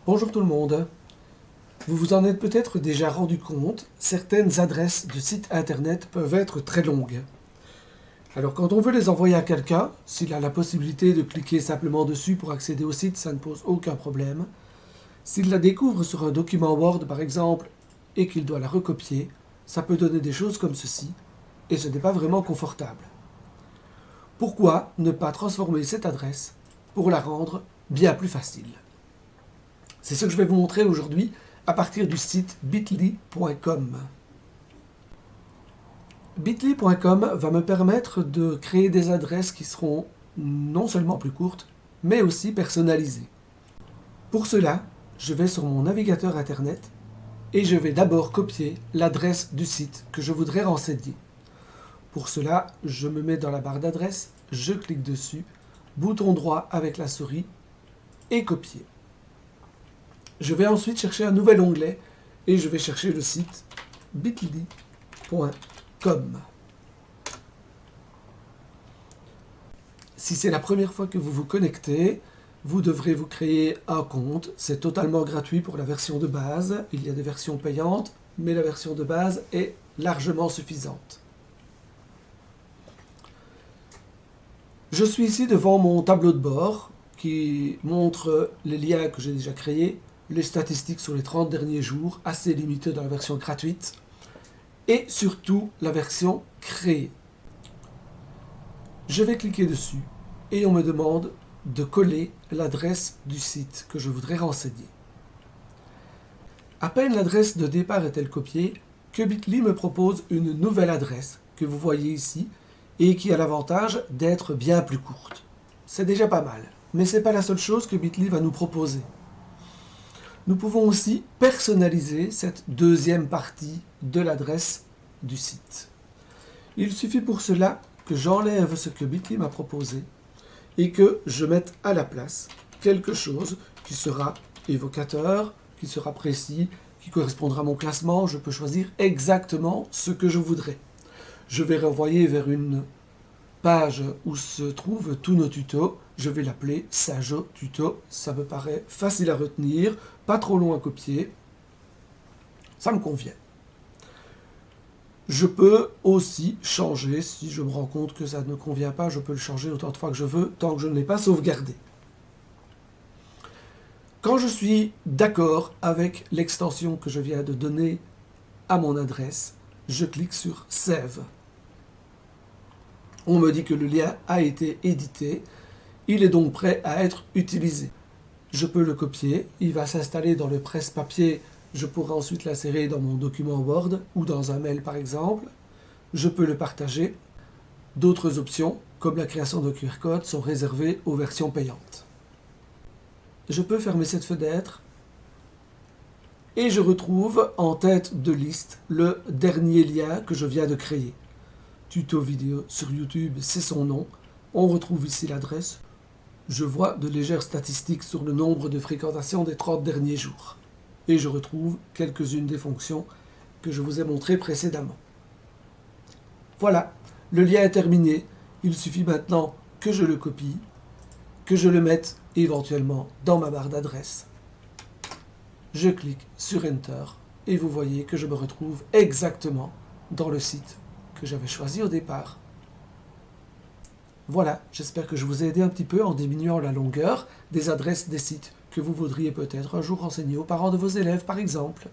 Bonjour tout le monde. Vous vous en êtes peut-être déjà rendu compte, certaines adresses de sites internet peuvent être très longues. Alors quand on veut les envoyer à quelqu'un, s'il a la possibilité de cliquer simplement dessus pour accéder au site, ça ne pose aucun problème. S'il la découvre sur un document Word par exemple et qu'il doit la recopier, ça peut donner des choses comme ceci, et ce n'est pas vraiment confortable. Pourquoi ne pas transformer cette adresse pour la rendre bien plus facile? C'est ce que je vais vous montrer aujourd'hui à partir du site bitly.com. Bitly.com va me permettre de créer des adresses qui seront non seulement plus courtes, mais aussi personnalisées. Pour cela, je vais sur mon navigateur internet et je vais d'abord copier l'adresse du site que je voudrais renseigner. Pour cela, je me mets dans la barre d'adresse, je clique dessus, bouton droit avec la souris et copier. Je vais ensuite chercher un nouvel onglet et je vais chercher le site bitly.com. Si c'est la première fois que vous vous connectez, vous devrez vous créer un compte. C'est totalement gratuit pour la version de base. Il y a des versions payantes, mais la version de base est largement suffisante. Je suis ici devant mon tableau de bord qui montre les liens que j'ai déjà créés, les statistiques sur les 30 derniers jours, assez limitées dans la version gratuite, et surtout la version créée. Je vais cliquer dessus et on me demande de coller l'adresse du site que je voudrais renseigner. À peine l'adresse de départ est-elle copiée, que Bitly me propose une nouvelle adresse que vous voyez ici et qui a l'avantage d'être bien plus courte. C'est déjà pas mal, mais ce n'est pas la seule chose que Bitly va nous proposer. Nous pouvons aussi personnaliser cette deuxième partie de l'adresse du site. Il suffit pour cela que j'enlève ce que Bitly m'a proposé et que je mette à la place quelque chose qui sera évocateur, qui sera précis, qui correspondra à mon classement. Je peux choisir exactement ce que je voudrais. Je vais renvoyer vers une page où se trouvent tous nos tutos. Je vais l'appeler Sajo Tuto. Ça me paraît facile à retenir, pas trop long à copier. Ça me convient. Je peux aussi changer, si je me rends compte que ça ne convient pas, je peux le changer autant de fois que je veux, tant que je ne l'ai pas sauvegardé. Quand je suis d'accord avec l'extension que je viens de donner à mon adresse, je clique sur Save. On me dit que le lien a été édité, il est donc prêt à être utilisé. Je peux le copier, il va s'installer dans le presse-papier. Je pourrai ensuite l'insérer dans mon document Word ou dans un mail par exemple. Je peux le partager. D'autres options, comme la création de QR code, sont réservées aux versions payantes. Je peux fermer cette fenêtre et je retrouve en tête de liste le dernier lien que je viens de créer. Tuto vidéo sur YouTube, c'est son nom. On retrouve ici l'adresse. Je vois de légères statistiques sur le nombre de fréquentations des 30 derniers jours. Et je retrouve quelques-unes des fonctions que je vous ai montrées précédemment. Voilà, le lien est terminé. Il suffit maintenant que je le copie, que je le mette éventuellement dans ma barre d'adresse. Je clique sur Enter et vous voyez que je me retrouve exactement dans le site que j'avais choisi au départ. Voilà, j'espère que je vous ai aidé un petit peu en diminuant la longueur des adresses des sites que vous voudriez peut-être un jour renseigner aux parents de vos élèves par exemple.